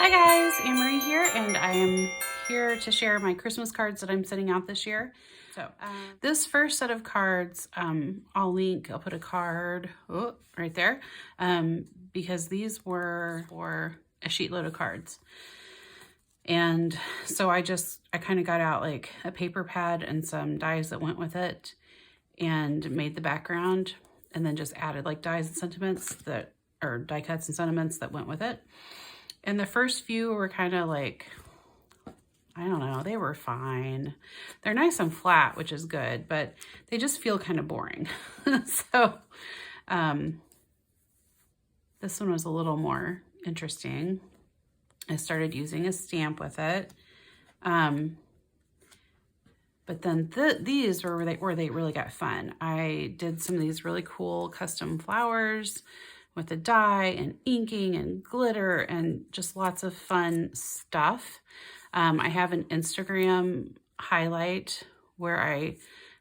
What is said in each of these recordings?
Hi guys, Anne-Marie here, and I am here to share my Christmas cards that I'm sending out this year. So this first set of cards, I'll put a card right there, because these were for a sheet load of cards. And so I kind of got out like a paper pad and some dies that went with it and made the background, and then just added like dies and sentiments or die cuts and sentiments that went with it. And the first few were kind of like, I don't know, they were fine. They're nice and flat, which is good, but they just feel kind of boring. So this one was a little more interesting. I started using a stamp with it. But then these were where they really got fun. I did some of these really cool custom flowers with the dye and inking and glitter and just lots of fun stuff. I have an Instagram highlight where I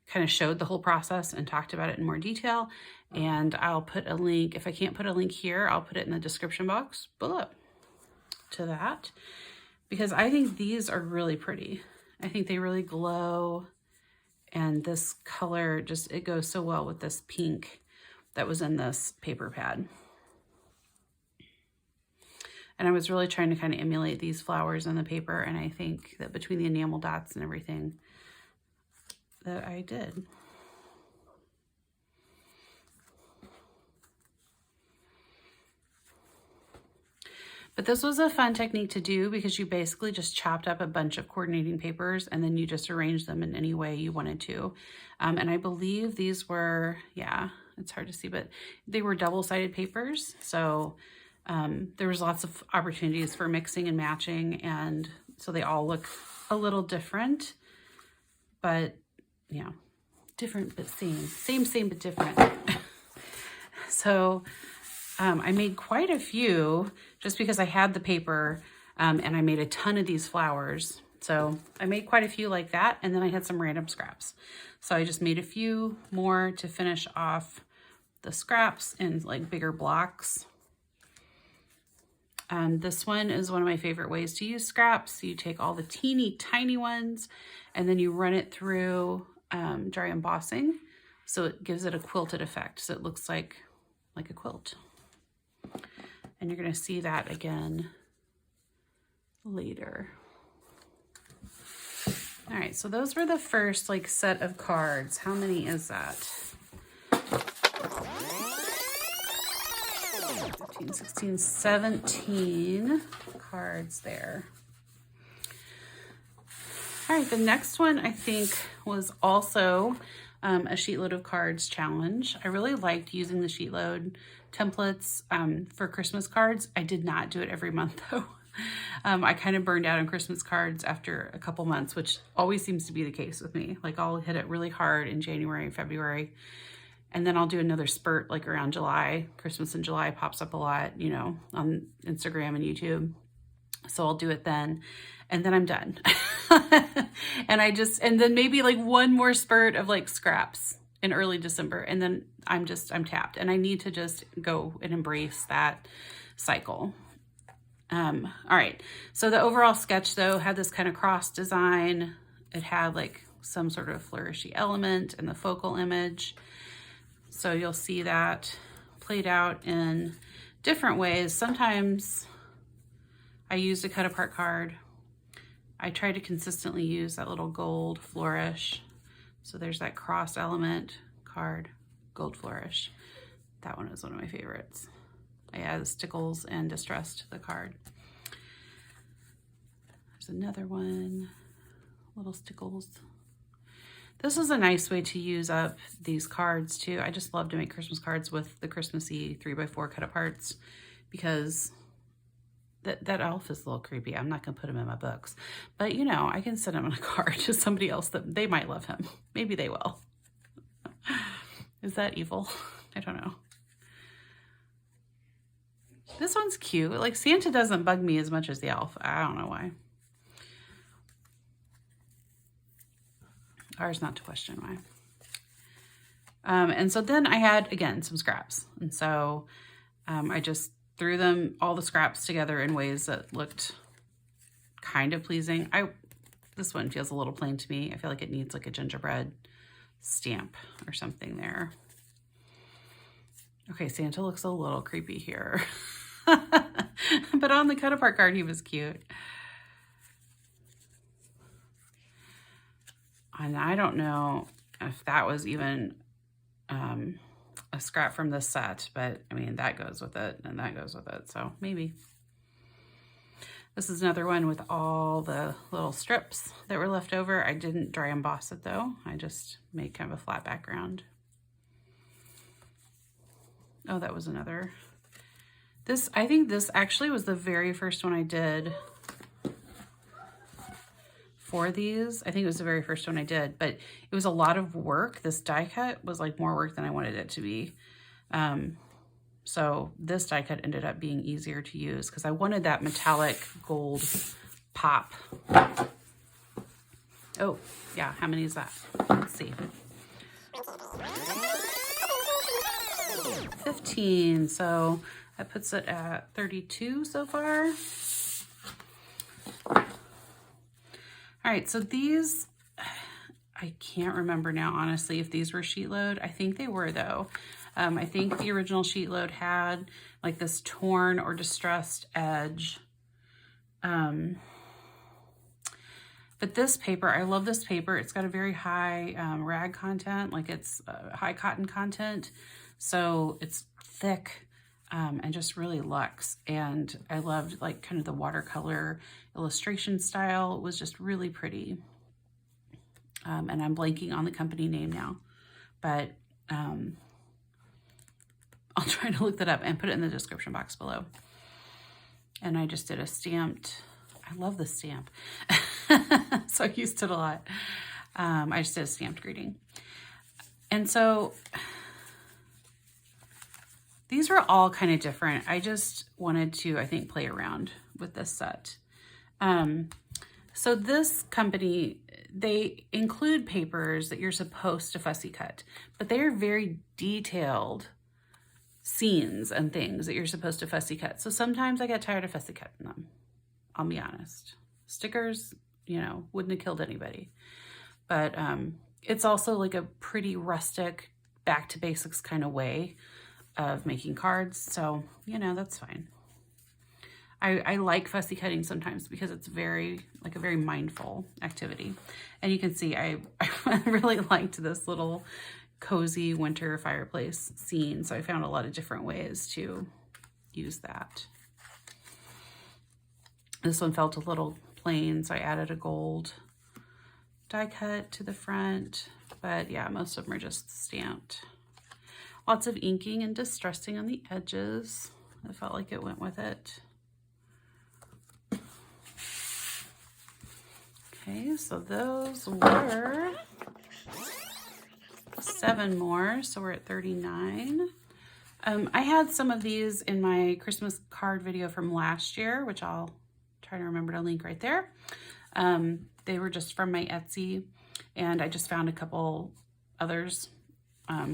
kind of showed the whole process and talked about it in more detail. And I'll put a link, if I can't put a link here, I'll put it in the description box below to that, because I think these are really pretty. I think they really glow, and this color it goes so well with this pink that was in this paper pad. And I was really trying to kind of emulate these flowers on the paper, and I think that between the enamel dots and everything that I did. But this was a fun technique to do because you basically just chopped up a bunch of coordinating papers and then you just arranged them in any way you wanted to. And I believe these were, yeah, it's hard to see, but they were double-sided papers. So there was lots of opportunities for mixing and matching, and so they all look a little different, but yeah, different but same, but different. So I made quite a few just because I had the paper, and I made a ton of these flowers. So I made quite a few like that, and then I had some random scraps. So I just made a few more to finish off the scraps in like bigger blocks. This one is one of my favorite ways to use scraps. You take all the teeny tiny ones and then you run it through dry embossing, so it gives it a quilted effect. So it looks like a quilt. And you're going to see that again later. All right, so those were the first like set of cards. How many is that? 15, 16, 17 cards there. All right, the next one I think was also a sheet load of cards challenge. I really liked using the sheet load templates for Christmas cards. I did not do it every month though. I kind of burned out on Christmas cards after a couple months, which always seems to be the case with me. Like I'll hit it really hard in January and February, and then I'll do another spurt like around July. Christmas in July pops up a lot, you know, on Instagram and YouTube. So I'll do it then, and then I'm done. And then maybe like one more spurt of like scraps in early December, and then I'm tapped, and I need to just go and embrace that cycle. All right. So the overall sketch though had this kind of cross design. It had like some sort of flourishy element in the focal image. So you'll see that played out in different ways. Sometimes I used a cut apart card. I try to consistently use that little gold flourish. So there's that cross element card, gold flourish. That one is one of my favorites. I added stickles and distress to the card. There's another one, little stickles. This is a nice way to use up these cards too. I just love to make Christmas cards with the Christmassy 3x4 cut aparts, because that elf is a little creepy. I'm not gonna put him in my books, but you know, I can send him on a card to somebody else that they might love him. Maybe they will. Is that evil? I don't know. This one's cute. Like Santa doesn't bug me as much as the elf. I don't know why. Ours not to question why. And so then I had, again, some scraps. And so I just threw them, all the scraps together in ways that looked kind of pleasing. This one feels a little plain to me. I feel like it needs like a gingerbread stamp or something there. Okay, Santa looks a little creepy here. But on the cut apart card, he was cute. And I don't know if that was even a scrap from this set, but I mean, that goes with it and that goes with it, so maybe. This is another one with all the little strips that were left over. I didn't dry emboss it though. I just made kind of a flat background. Oh, that was another. I think this actually was the very first one I did for these. I think it was the very first one I did, but it was a lot of work. This die cut was like more work than I wanted it to be. So this die cut ended up being easier to use because I wanted that metallic gold pop. Oh, yeah, how many is that? Let's see. 15, so that puts it at 32 so far. All right, so these, I can't remember now, honestly, if these were sheet load. I think they were though. I think the original sheet load had like this torn or distressed edge. But this paper, I love this paper. It's got a very high rag content, like it's high cotton content. So it's thick and just really luxe. And I loved like kind of the watercolor illustration style. It was just really pretty. And I'm blanking on the company name now, but I'll try to look that up and put it in the description box below. And I just did a stamped, I love the stamp. So I used it a lot. I just did a stamped greeting. And so these were all kind of different. I just wanted to, I think, play around with this set. So this company, they include papers that you're supposed to fussy cut, but they are very detailed scenes and things that you're supposed to fussy cut. So sometimes I get tired of fussy cutting them. I'll be honest. Stickers, you know, wouldn't have killed anybody. But it's also like a pretty rustic, back to basics kind of way of making cards. So, you know, that's fine. I like fussy cutting sometimes because it's very, like a very mindful activity. And you can see I really liked this little cozy winter fireplace scene. So I found a lot of different ways to use that. This one felt a little plain, so I added a gold die cut to the front. But yeah, most of them are just stamped. Lots of inking and distressing on the edges. I felt like it went with it. Okay, so those were 7 more, so we're at 39. I had some of these in my Christmas card video from last year, which I'll try to remember to link right there. They were just from my Etsy, and I just found a couple others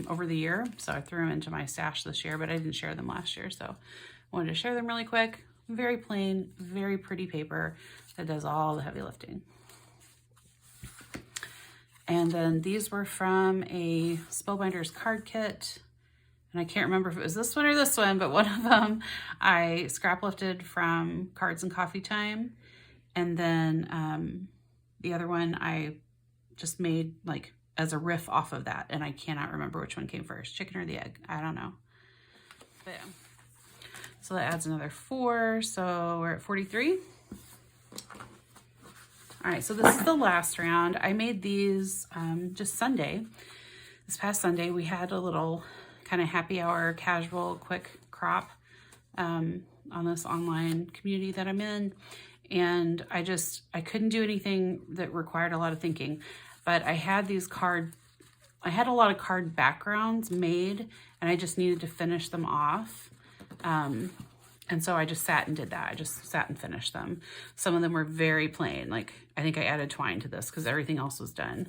over the year, so I threw them into my stash this year, but I didn't share them last year, so I wanted to share them really quick. Very plain, very pretty paper that does all the heavy lifting. And then these were from a Spellbinders card kit. And I can't remember if it was this one or this one, but one of them I scrap lifted from Cards and Coffee Time. And then the other one I just made like as a riff off of that. And I cannot remember which one came first, chicken or the egg. I don't know. But yeah. So that adds another 4. So we're at 43. All right, so this is the last round. I made these just Sunday. This past Sunday, we had a little kind of happy hour, casual, quick crop on this online community that I'm in. And I couldn't do anything that required a lot of thinking. But I had a lot of card backgrounds made, and I just needed to finish them off. And so I just sat and did that. I just sat and finished them. Some of them were very plain. Like, I think I added twine to this because everything else was done.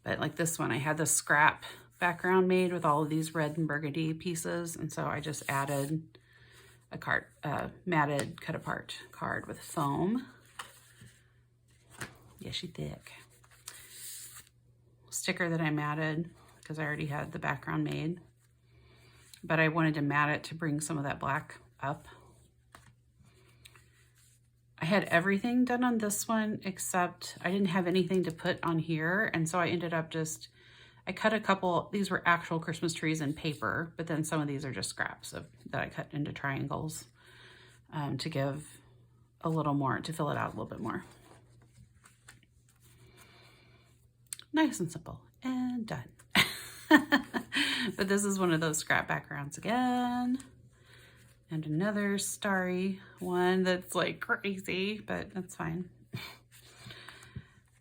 But like this one, I had the scrap background made with all of these red and burgundy pieces. And so I just added a matted cut apart card with foam. Yeah, she thick. Sticker that I matted because I already had the background made. But I wanted to mat it to bring some of that black up. I had everything done on this one except I didn't have anything to put on here. And so I ended up I cut a couple, these were actual Christmas trees in paper, but then some of these are just scraps that I cut into triangles to give a little more, to fill it out a little bit more. Nice and simple and done. But this is one of those scrap backgrounds again. And another starry one that's like crazy, but that's fine.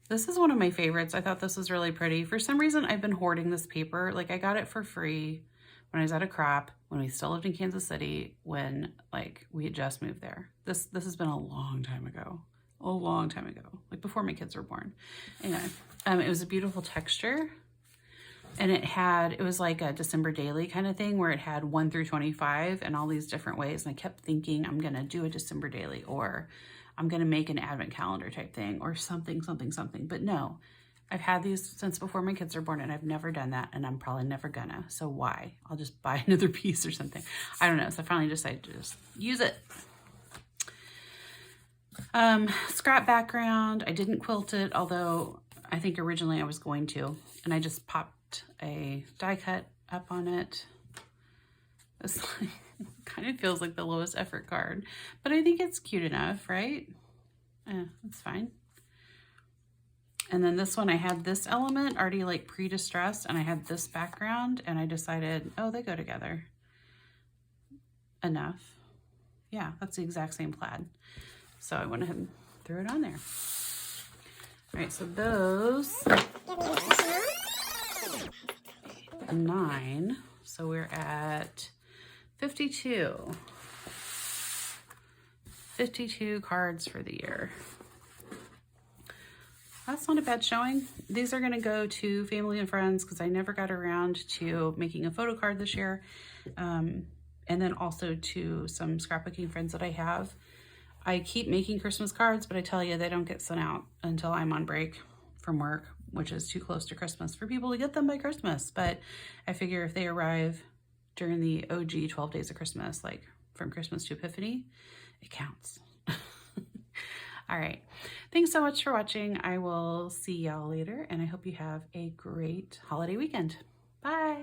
This is one of my favorites. I thought this was really pretty. For some reason, I've been hoarding this paper. Like I got it for free when I was at a crop, when we still lived in Kansas City, when like we had just moved there. This has been a long time ago, like before my kids were born. Anyway, it was a beautiful texture. And it was like a December daily kind of thing where it had 1 through 25 and all these different ways. And I kept thinking I'm going to do a December daily, or I'm going to make an advent calendar type thing, or something. But no, I've had these since before my kids were born and I've never done that. And I'm probably never gonna. So why? I'll just buy another piece or something. I don't know. So I finally decided to just use it. Scrap background. I didn't quilt it, although I think originally I was going to, and I just popped a die cut up on it. This kind of feels like the lowest effort card, but I think it's cute enough, right? That's fine. And then this one, I had this element already like pre-distressed, and I had this background, and I decided, oh, they go together enough. Yeah, that's the exact same plaid. So I went ahead and threw it on there. All right, so those 9. So we're at 52. 52 cards for the year. That's not a bad showing. These are gonna go to family and friends because I never got around to making a photo card this year. And then also to some scrapbooking friends that I have. I keep making Christmas cards, but I tell you, they don't get sent out until I'm on break from work, which is too close to Christmas for people to get them by Christmas. But I figure if they arrive during the OG 12 days of Christmas, like from Christmas to Epiphany, it counts. All right. Thanks so much for watching. I will see y'all later, and I hope you have a great holiday weekend. Bye.